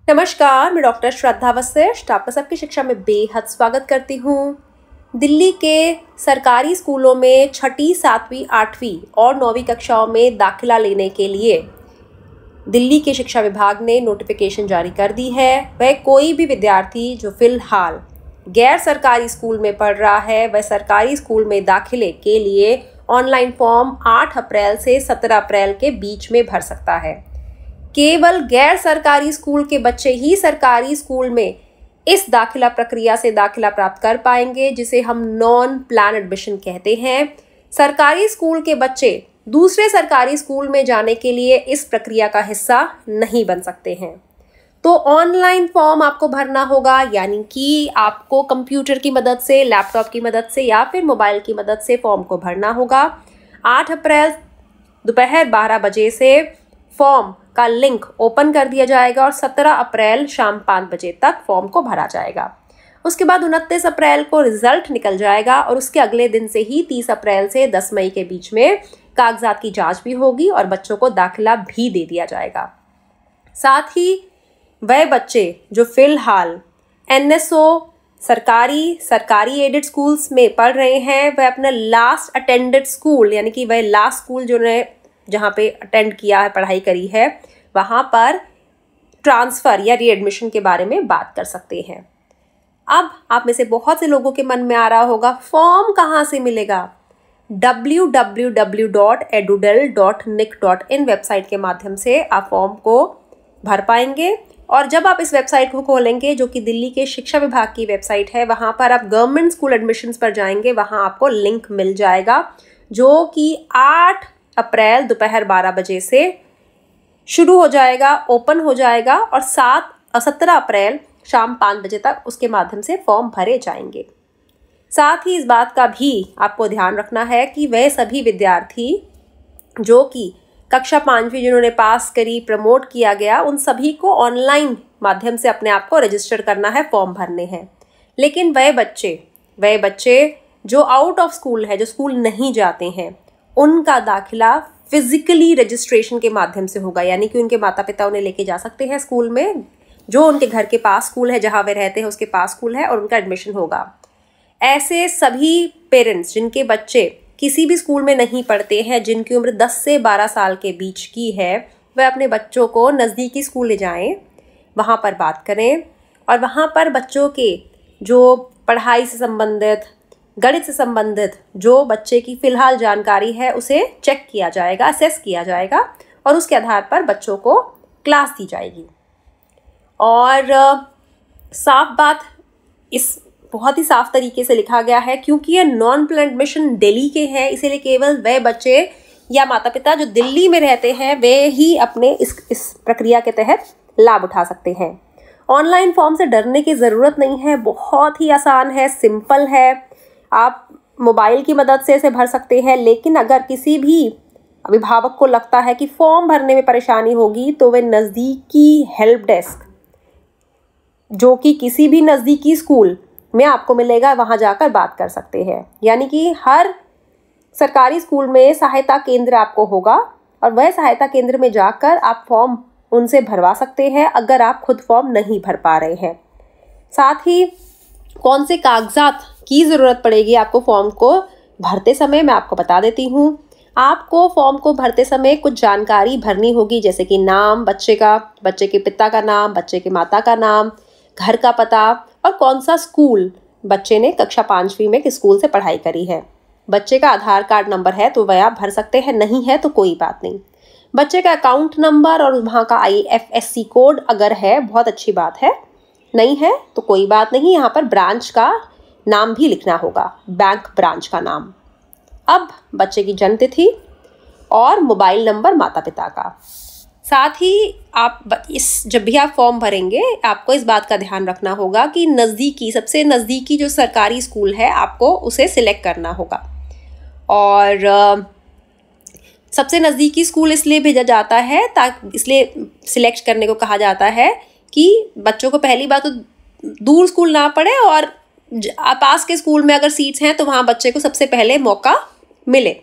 नमस्कार, मैं डॉक्टर श्रद्धा वशिष्ठ आपका सबकी शिक्षा में बेहद स्वागत करती हूँ। दिल्ली के सरकारी स्कूलों में 6ठी, 7वीं, 8वीं और 9वीं कक्षाओं में दाखिला लेने के लिए दिल्ली के शिक्षा विभाग ने नोटिफिकेशन जारी कर दी है। वह कोई भी विद्यार्थी जो फिलहाल गैर सरकारी स्कूल में पढ़ रहा है, वह सरकारी स्कूल में दाखिले के लिए ऑनलाइन फॉर्म 8 अप्रैल से 17 अप्रैल के बीच में भर सकता है। केवल गैर सरकारी स्कूल के बच्चे ही सरकारी स्कूल में इस दाखिला प्रक्रिया से दाखिला प्राप्त कर पाएंगे, जिसे हम नॉन प्लान एडमिशन कहते हैं। सरकारी स्कूल के बच्चे दूसरे सरकारी स्कूल में जाने के लिए इस प्रक्रिया का हिस्सा नहीं बन सकते हैं। तो ऑनलाइन फॉर्म आपको भरना होगा, यानी कि आपको कंप्यूटर की मदद से, लैपटॉप की मदद से या फिर मोबाइल की मदद से फॉर्म को भरना होगा। 8 अप्रैल दोपहर 12 बजे से फॉर्म का लिंक ओपन कर दिया जाएगा और 17 अप्रैल शाम 5 बजे तक फॉर्म को भरा जाएगा। उसके बाद 29 अप्रैल को रिजल्ट निकल जाएगा और उसके अगले दिन से ही 30 अप्रैल से 10 मई के बीच में कागजात की जांच भी होगी और बच्चों को दाखिला भी दे दिया जाएगा। साथ ही वह बच्चे जो फिलहाल NSO सरकारी एडेड स्कूल्स में पढ़ रहे हैं, वह अपना लास्ट अटेंडेड स्कूल, यानी कि वह लास्ट स्कूल जो ने जहाँ पे अटेंड किया है, पढ़ाई करी है, वहाँ पर ट्रांसफ़र या रीएडमिशन के बारे में बात कर सकते हैं। अब आप में से बहुत से लोगों के मन में आ रहा होगा, फॉर्म कहाँ से मिलेगा? www.edudel.nic.in वेबसाइट के माध्यम से आप फॉर्म को भर पाएंगे। और जब आप इस वेबसाइट को खोलेंगे, जो कि दिल्ली के शिक्षा विभाग की वेबसाइट है, वहाँ पर आप गवर्नमेंट स्कूल एडमिशन्स पर जाएंगे, वहाँ आपको लिंक मिल जाएगा, जो कि 8 अप्रैल दोपहर 12 बजे से शुरू हो जाएगा, ओपन हो जाएगा और 17 अप्रैल शाम 5 बजे तक उसके माध्यम से फॉर्म भरे जाएंगे। साथ ही इस बात का भी आपको ध्यान रखना है कि वह सभी विद्यार्थी जो कि कक्षा 5वीं जिन्होंने पास करी, प्रमोट किया गया, उन सभी को ऑनलाइन माध्यम से अपने आप को रजिस्टर करना है, फॉर्म भरने हैं। लेकिन वह बच्चे जो आउट ऑफ स्कूल है, जो स्कूल नहीं जाते हैं, उनका दाखिला फिजिकली रजिस्ट्रेशन के माध्यम से होगा, यानी कि उनके माता पिता उन्हें लेके जा सकते हैं स्कूल में, जो उनके घर के पास स्कूल है, जहाँ वे रहते हैं उसके पास स्कूल है, और उनका एडमिशन होगा। ऐसे सभी पेरेंट्स जिनके बच्चे किसी भी स्कूल में नहीं पढ़ते हैं, जिनकी उम्र 10 से 12 साल के बीच की है, वह अपने बच्चों को नज़दीकी स्कूल ले जाएं, वहाँ पर बात करें और वहाँ पर बच्चों के जो पढ़ाई से संबंधित, गणित से संबंधित जो बच्चे की फ़िलहाल जानकारी है, उसे चेक किया जाएगा, असेस किया जाएगा और उसके आधार पर बच्चों को क्लास दी जाएगी। और साफ बात, इस बहुत ही साफ तरीके से लिखा गया है, क्योंकि ये नॉन प्लान एडमिशन दिल्ली के हैं, इसीलिए केवल वह बच्चे या माता पिता जो दिल्ली में रहते हैं, वे ही अपने इस प्रक्रिया के तहत लाभ उठा सकते हैं। ऑनलाइन फॉर्म से डरने की ज़रूरत नहीं है, बहुत ही आसान है, सिंपल है। आप मोबाइल की मदद से इसे भर सकते हैं, लेकिन अगर किसी भी अभिभावक को लगता है कि फॉर्म भरने में परेशानी होगी, तो वे नज़दीकी हेल्प डेस्क, जो कि किसी भी नज़दीकी स्कूल में आपको मिलेगा, वहाँ जाकर बात कर सकते हैं। यानी कि हर सरकारी स्कूल में सहायता केंद्र आपको होगा और वह सहायता केंद्र में जाकर आप फॉर्म उनसे भरवा सकते हैं, अगर आप खुद फॉर्म नहीं भर पा रहे हैं। साथ ही कौन से कागजात की ज़रूरत पड़ेगी आपको फॉर्म को भरते समय, मैं आपको बता देती हूँ। आपको फॉर्म को भरते समय कुछ जानकारी भरनी होगी, जैसे कि नाम बच्चे का, बच्चे के पिता का नाम, बच्चे के माता का नाम, घर का पता और कौन सा स्कूल बच्चे ने कक्षा 5वीं में किस स्कूल से पढ़ाई करी है। बच्चे का आधार कार्ड नंबर है तो वह आप भर सकते हैं, नहीं है तो कोई बात नहीं। बच्चे का अकाउंट नंबर और वहाँ का IFSC कोड अगर है, बहुत अच्छी बात है, नहीं है तो कोई बात नहीं। यहाँ पर ब्रांच का नाम भी लिखना होगा, बैंक ब्रांच का नाम। अब बच्चे की जन्म तिथि और मोबाइल नंबर माता पिता का। साथ ही आप जब भी आप फॉर्म भरेंगे, आपको इस बात का ध्यान रखना होगा कि सबसे नज़दीकी जो सरकारी स्कूल है, आपको उसे सिलेक्ट करना होगा। और सबसे नज़दीकी स्कूल इसलिए भेजा जाता है, इसलिए सिलेक्ट करने को कहा जाता है कि बच्चों को पहली बात तो दूर स्कूल ना पड़े और पास के स्कूल में अगर सीट्स हैं तो वहाँ बच्चे को सबसे पहले मौका मिले।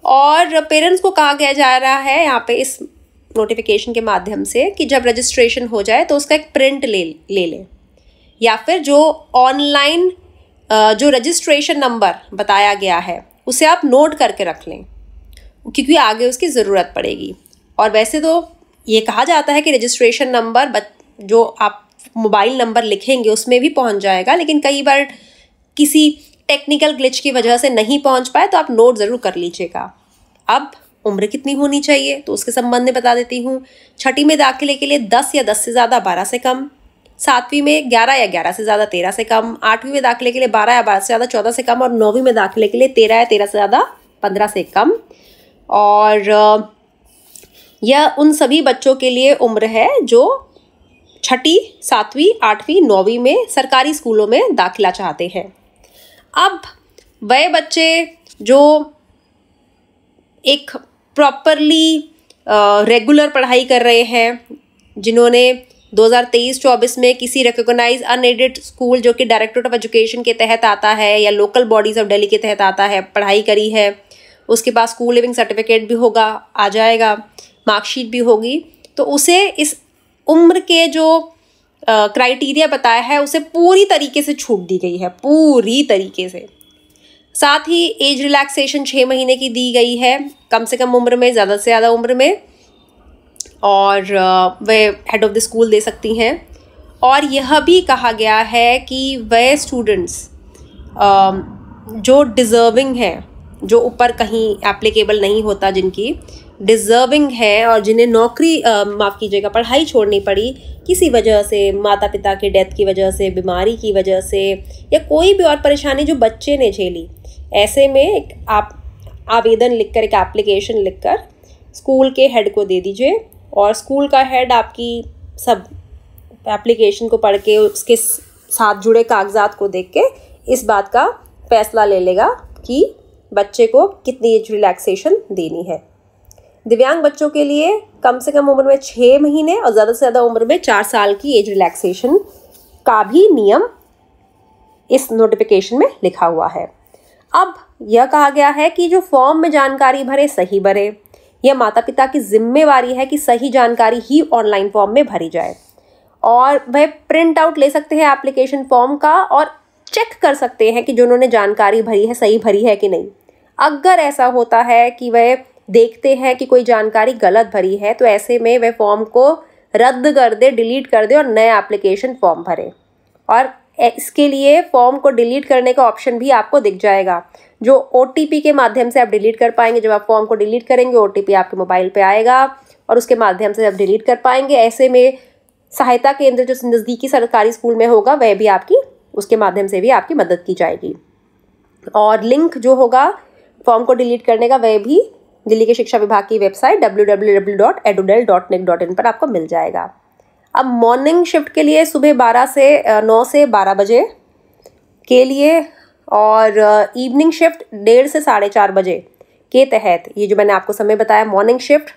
और पेरेंट्स को कहा गया जा रहा है यहाँ पे इस नोटिफिकेशन के माध्यम से कि जब रजिस्ट्रेशन हो जाए तो उसका एक प्रिंट ले लें, या फिर जो ऑनलाइन जो रजिस्ट्रेशन नंबर बताया गया है उसे आप नोट करके रख लें, क्योंकि आगे उसकी ज़रूरत पड़ेगी। और वैसे तो ये कहा जाता है कि रजिस्ट्रेशन नंबर जो आप मोबाइल नंबर लिखेंगे उसमें भी पहुंच जाएगा, लेकिन कई बार किसी टेक्निकल ग्लिच की वजह से नहीं पहुंच पाए तो आप नोट ज़रूर कर लीजिएगा। अब उम्र कितनी होनी चाहिए तो उसके संबंध में बता देती हूँ। छठी में दाखिले के लिए 10 या 10 से ज़्यादा 12 से कम, 7वीं में 11 या 11 से ज़्यादा 13 से कम, 8वीं में दाखिले के लिए 12 या 12 से ज़्यादा 14 से कम, और 9वीं में दाखिले के लिए 13 या 13 से ज़्यादा 15 से कम। और यह उन सभी बच्चों के लिए उम्र है जो छठी, 7वीं, 8वीं, 9वीं में सरकारी स्कूलों में दाखिला चाहते हैं। अब वह बच्चे जो एक प्रॉपरली रेगुलर पढ़ाई कर रहे हैं, जिन्होंने 2023-24 में किसी रिकॉग्नाइज अनएडेड स्कूल जो कि डायरेक्टरेट ऑफ एजुकेशन के तहत आता है या लोकल बॉडीज़ ऑफ दिल्ली के तहत आता है पढ़ाई करी है, उसके पास स्कूल लिविंग सर्टिफिकेट भी होगा, आ जाएगा, मार्कशीट भी होगी, तो उसे इस उम्र के जो क्राइटेरिया बताया है उसे पूरी तरीके से छूट दी गई है, पूरी तरीके से। साथ ही एज रिलैक्सेशन 6 महीने की दी गई है, कम से कम उम्र में, ज़्यादा से ज़्यादा उम्र में, और वे हेड ऑफ़ द स्कूल दे सकती हैं। और यह भी कहा गया है कि वह स्टूडेंट्स जो डिज़र्विंग हैं, जो ऊपर कहीं एप्लीकेबल नहीं होता, जिनकी डिज़र्विंग है और जिन्हें नौकरी माफ़ कीजिएगा पढ़ाई छोड़नी पड़ी किसी वजह से, माता पिता के डेथ की वजह से, बीमारी की वजह से, या कोई भी और परेशानी जो बच्चे ने झेली, ऐसे में आप आवेदन लिखकर, एक एप्लीकेशन लिखकर स्कूल के हेड को दे दीजिए, और स्कूल का हेड आपकी सब एप्लीकेशन को पढ़ के उसके साथ जुड़े कागजात को देख के इस बात का फैसला ले लेगा कि बच्चे को कितनी एज रिलैक्सेशन देनी है। दिव्यांग बच्चों के लिए कम से कम उम्र में 6 महीने और ज़्यादा से ज़्यादा उम्र में 4 साल की एज रिलैक्सेशन का भी नियम इस नोटिफिकेशन में लिखा हुआ है। अब यह कहा गया है कि जो फॉर्म में जानकारी भरे सही भरे, यह माता पिता की जिम्मेवारी है कि सही जानकारी ही ऑनलाइन फॉर्म में भरी जाए, और वह प्रिंट आउट ले सकते हैं एप्लीकेशन फॉर्म का और चेक कर सकते हैं कि जो उन्होंने जानकारी भरी है सही भरी है कि नहीं। अगर ऐसा होता है कि वह देखते हैं कि कोई जानकारी गलत भरी है तो ऐसे में वह फॉर्म को रद्द कर दे, डिलीट कर दे और नया एप्लीकेशन फॉर्म भरे। और इसके लिए फॉर्म को डिलीट करने का ऑप्शन भी आपको दिख जाएगा, जो OTP के माध्यम से आप डिलीट कर पाएंगे। जब आप फॉर्म को डिलीट करेंगे OTP आपके मोबाइल पे आएगा और उसके माध्यम से आप डिलीट कर पाएंगे। ऐसे में सहायता केंद्र जो नज़दीकी सरकारी स्कूल में होगा वह भी आपकी, उसके माध्यम से भी आपकी मदद की जाएगी। और लिंक जो होगा फॉर्म को डिलीट करने का वह भी दिल्ली के शिक्षा विभाग की वेबसाइट www.edudel.nic.in पर आपको मिल जाएगा। अब मॉर्निंग शिफ्ट के लिए सुबह 9 से 12 बजे के लिए, और इवनिंग शिफ्ट 1:30 से 4:30 बजे के तहत, ये जो मैंने आपको समय बताया, मॉर्निंग शिफ्ट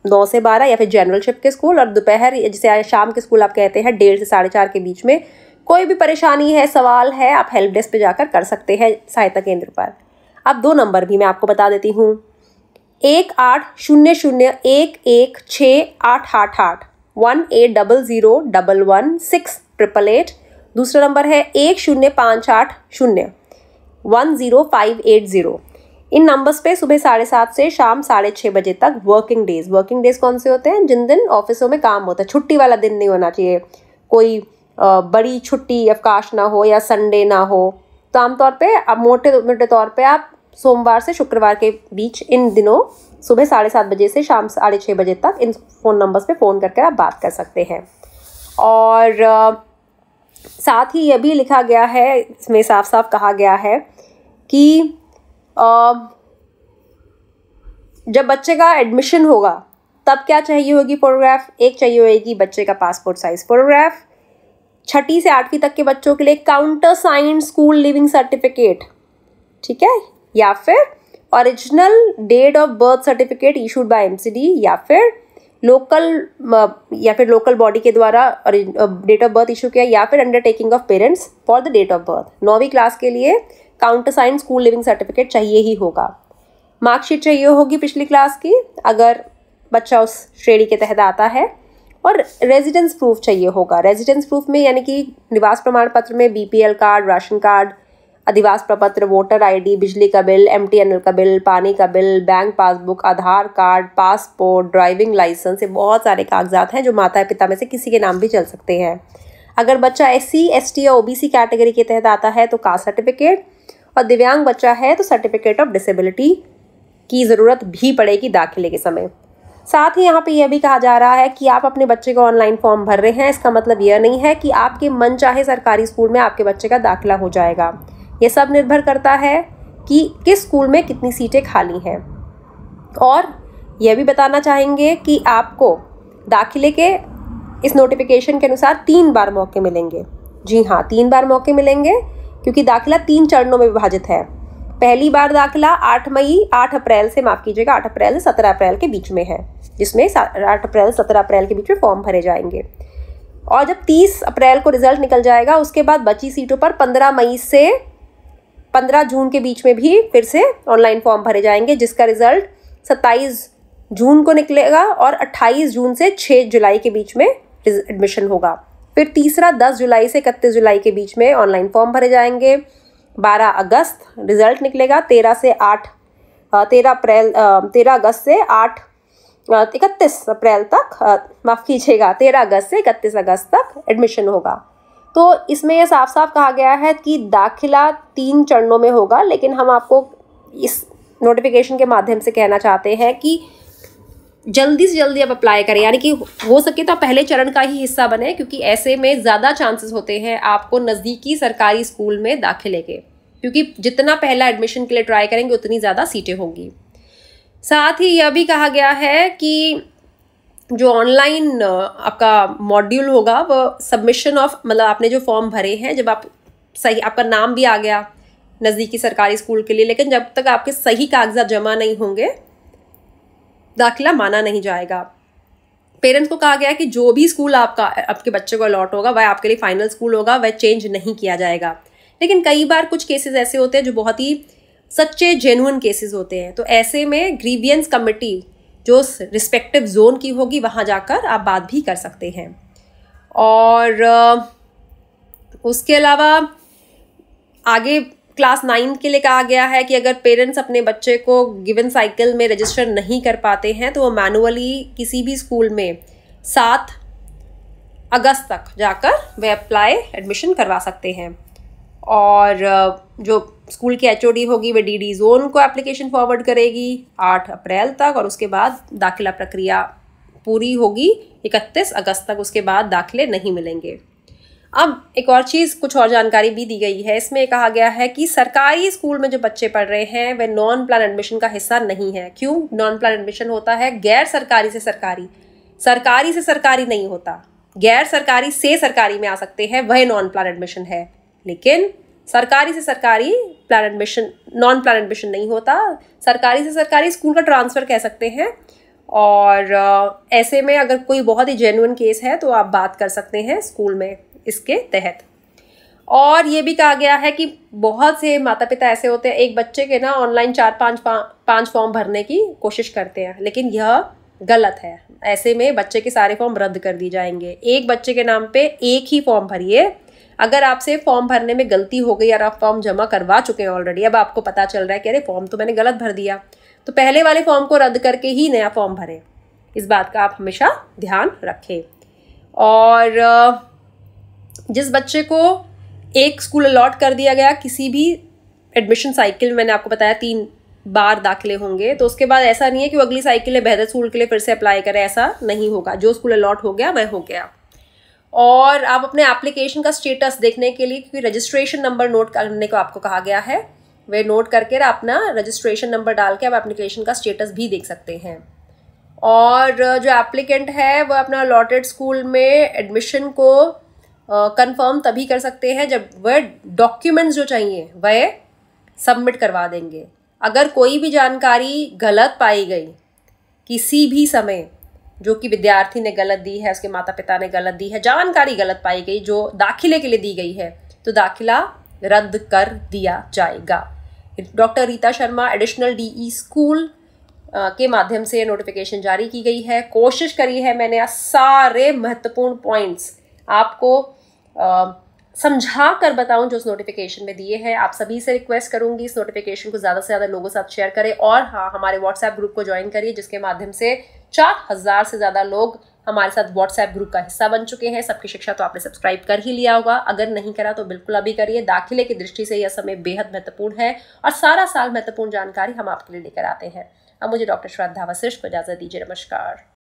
9 से 12 या फिर जनरल शिफ्ट के स्कूल, और दोपहर जिसे शाम के स्कूल आप कहते हैं 1:30 से 4:30 के बीच में। कोई भी परेशानी है, सवाल है, आप हेल्प डेस्क पे जाकर कर सकते हैं सहायता केंद्र पर। अब 2 नंबर भी मैं आपको बता देती हूँ, 1800116888 1800116888। दूसरा नंबर है 1058010580। इन नंबर्स पे सुबह 7:30 से शाम 6:30 बजे तक वर्किंग डेज कौन से होते हैं? जिन दिन ऑफिसों में काम होता है, छुट्टी वाला दिन नहीं होना चाहिए, कोई बड़ी छुट्टी अवकाश ना हो या संडे ना हो। तो आमतौर पे अब मोटे तौर पे आप सोमवार से शुक्रवार के बीच इन दिनों सुबह 7:30 बजे से शाम 6:30 बजे तक इन फ़ोन नंबर्स पे फ़ोन करके आप बात कर सकते हैं। और साथ ही यह भी लिखा गया है, इसमें साफ साफ कहा गया है कि जब बच्चे का एडमिशन होगा तब क्या चाहिए होगी फोटोग्राफ? एक चाहिए होगी बच्चे का पासपोर्ट साइज फोटोग्राफ। छठी से 8वीं तक के बच्चों के लिए counter sign school leaving certificate, ठीक है, या फिर original date of birth certificate issued by MCD, या फिर लोकल बॉडी के द्वारा डेट ऑफ बर्थ इशू किया, या फिर undertaking of parents for the date of birth. 9वीं क्लास के लिए counter sign school leaving certificate चाहिए ही होगा। मार्कशीट चाहिए होगी पिछली क्लास की, अगर बच्चा उस श्रेणी के तहत आता है। और रेजिडेंस प्रूफ चाहिए होगा। रेजिडेंस प्रूफ में यानी कि निवास प्रमाण पत्र में BPL कार्ड, राशन कार्ड, अधिवास प्रपत्र, वोटर ID, बिजली का बिल, MTNL का बिल, पानी का बिल, बैंक पासबुक, आधार कार्ड, पासपोर्ट, ड्राइविंग लाइसेंस, ये बहुत सारे कागजात हैं जो माता पिता में से किसी के नाम भी चल सकते हैं। अगर बच्चा SC, ST या OBC कैटेगरी के तहत आता है तो कास्ट सर्टिफिकेट, और दिव्यांग बच्चा है तो सर्टिफिकेट ऑफ डिसेबिलिटी की ज़रूरत भी पड़ेगी दाखिले के समय। साथ ही यहाँ पे यह भी कहा जा रहा है कि आप अपने बच्चे का ऑनलाइन फॉर्म भर रहे हैं, इसका मतलब यह नहीं है कि आपके मन चाहे सरकारी स्कूल में आपके बच्चे का दाखिला हो जाएगा। ये सब निर्भर करता है कि किस स्कूल में कितनी सीटें खाली हैं। और यह भी बताना चाहेंगे कि आपको दाखिले के इस नोटिफिकेशन के अनुसार 3 बार मौके मिलेंगे। जी हाँ, 3 बार मौके मिलेंगे, क्योंकि दाखिला 3 चरणों में विभाजित है। पहली बार दाखिला 8 अप्रैल से 17 अप्रैल के बीच में है, जिसमें 8 अप्रैल 17 अप्रैल के बीच में फॉर्म भरे जाएंगे। और जब 30 अप्रैल को रिजल्ट निकल जाएगा, उसके बाद बची सीटों पर 15 मई से 15 जून के बीच में भी फिर से ऑनलाइन फॉर्म भरे जाएंगे, जिसका रिजल्ट 27 जून को निकलेगा और 28 जून से 6 जुलाई के बीच में एडमिशन होगा। फिर तीसरा 10 जुलाई से 31 जुलाई के बीच में ऑनलाइन फॉर्म भरे जाएंगे। 12 अगस्त रिजल्ट निकलेगा। 13 अगस्त से 31 अप्रैल तक, माफ़ कीजिएगा, 13 अगस्त से 31 अगस्त तक एडमिशन होगा। तो इसमें यह साफ साफ कहा गया है कि दाखिला 3 चरणों में होगा, लेकिन हम आपको इस नोटिफिकेशन के माध्यम से कहना चाहते हैं कि जल्दी से जल्दी आप अप्लाई करें, यानी कि हो सके तो पहले चरण का ही हिस्सा बने, क्योंकि ऐसे में ज़्यादा चांसेस होते हैं आपको नज़दीकी सरकारी स्कूल में दाखिले के, क्योंकि जितना पहला एडमिशन के लिए ट्राई करेंगे उतनी ज़्यादा सीटें होंगी। साथ ही यह भी कहा गया है कि जो ऑनलाइन आपका मॉड्यूल होगा वो सबमिशन ऑफ, मतलब आपने जो फॉर्म भरे हैं, जब आप सही, आपका नाम भी आ गया नज़दीकी सरकारी स्कूल के लिए, लेकिन जब तक आपके सही कागजात जमा नहीं होंगे दाखिला माना नहीं जाएगा। पेरेंट्स को कहा गया कि जो भी स्कूल आपके बच्चे को अलॉट होगा वह आपके लिए फाइनल स्कूल होगा, वह चेंज नहीं किया जाएगा। लेकिन कई बार कुछ केसेस ऐसे होते हैं जो बहुत ही सच्चे जेन्युइन केसेस होते हैं, तो ऐसे में ग्रीवियंस कमेटी जो रिस्पेक्टिव जोन की होगी वहाँ जाकर आप बात भी कर सकते हैं। और उसके अलावा आगे क्लास 9 के लिए कहा गया है कि अगर पेरेंट्स अपने बच्चे को गिवन साइकिल में रजिस्टर नहीं कर पाते हैं तो वो मैनुअली किसी भी स्कूल में 7 अगस्त तक जाकर वे अप्लाई एडमिशन करवा सकते हैं। और जो स्कूल की HOD होगी वे DD जोन को एप्लीकेशन फॉरवर्ड करेगी 8 अप्रैल तक, और उसके बाद दाखिला प्रक्रिया पूरी होगी 31 अगस्त तक। उसके बाद दाखिले नहीं मिलेंगे। अब एक और चीज़, कुछ और जानकारी भी दी गई है। इसमें कहा गया है कि सरकारी स्कूल में जो बच्चे पढ़ रहे हैं वे नॉन प्लान एडमिशन का हिस्सा नहीं है। क्यों? नॉन प्लान एडमिशन होता है गैर सरकारी से सरकारी, सरकारी से सरकारी नहीं होता। गैर सरकारी से सरकारी में आ सकते हैं, वह नॉन प्लान एडमिशन है। लेकिन सरकारी से सरकारी plan admission, non plan admission नहीं होता। सरकारी से सरकारी स्कूल का ट्रांसफ़र कह सकते हैं। और ऐसे में अगर कोई बहुत ही जेन्युइन केस है तो आप बात कर सकते हैं स्कूल में इसके तहत। और ये भी कहा गया है कि बहुत से माता पिता ऐसे होते हैं, एक बच्चे के ना ऑनलाइन 4-5 फॉर्म भरने की कोशिश करते हैं, लेकिन यह गलत है। ऐसे में बच्चे के सारे फॉर्म रद्द कर दिए जाएंगे। एक बच्चे के नाम पे एक ही फॉर्म भरिए। अगर आपसे फॉर्म भरने में गलती हो गई और आप फॉर्म जमा करवा चुके हैं ऑलरेडी, अब आपको पता चल रहा है कि अरे फॉर्म तो मैंने गलत भर दिया, तो पहले वाले फॉर्म को रद्द करके ही नया फॉर्म भरें। इस बात का आप हमेशा ध्यान रखें। और जिस बच्चे को एक स्कूल अलॉट कर दिया गया, किसी भी एडमिशन साइकिल, मैंने आपको बताया 3 बार दाखिले होंगे, तो उसके बाद ऐसा नहीं है कि वो अगली साइकिल में बेहतर स्कूल के लिए फिर से अप्लाई करें, ऐसा नहीं होगा। जो स्कूल अलॉट हो गया वह हो गया। और आप अपने एप्लीकेशन का स्टेटस देखने के लिए, क्योंकि रजिस्ट्रेशन नंबर नोट करने को आपको कहा गया है, वे नोट करके अपना रजिस्ट्रेशन नंबर डाल के आप एप्लीकेशन का स्टेटस भी देख सकते हैं। और जो एप्लीकेंट है वह अपना अलॉटेड स्कूल में एडमिशन को कंफर्म तभी कर सकते हैं जब वह डॉक्यूमेंट्स जो चाहिए वह सबमिट करवा देंगे। अगर कोई भी जानकारी गलत पाई गई किसी भी समय, जो कि विद्यार्थी ने गलत दी है, उसके माता पिता ने गलत दी है, जानकारी गलत पाई गई जो दाखिले के लिए दी गई है, तो दाखिला रद्द कर दिया जाएगा। Doctor Rita Sharma additional DE school के माध्यम से नोटिफिकेशन जारी की गई है। कोशिश करी है मैंने सारे महत्वपूर्ण पॉइंट्स आपको समझा कर बताऊं जो उस नोटिफिकेशन में दिए हैं। आप सभी से रिक्वेस्ट करूंगी इस नोटिफिकेशन को ज़्यादा से ज़्यादा लोगों के साथ शेयर करें और हाँ, हमारे व्हाट्सएप ग्रुप को ज्वाइन करिए, जिसके माध्यम से 4000 से ज़्यादा लोग हमारे साथ व्हाट्सएप ग्रुप का हिस्सा बन चुके हैं। सबकी शिक्षा तो आपने सब्सक्राइब कर ही लिया होगा, अगर नहीं करा तो बिल्कुल अभी करिए। दाखिले की दृष्टि से यह समय बेहद महत्वपूर्ण है और सारा साल महत्वपूर्ण जानकारी हम आपके लिए लेकर आते हैं। अब मुझे डॉक्टर श्रद्धा वशिष्ठ को इजाजत दीजिए। नमस्कार।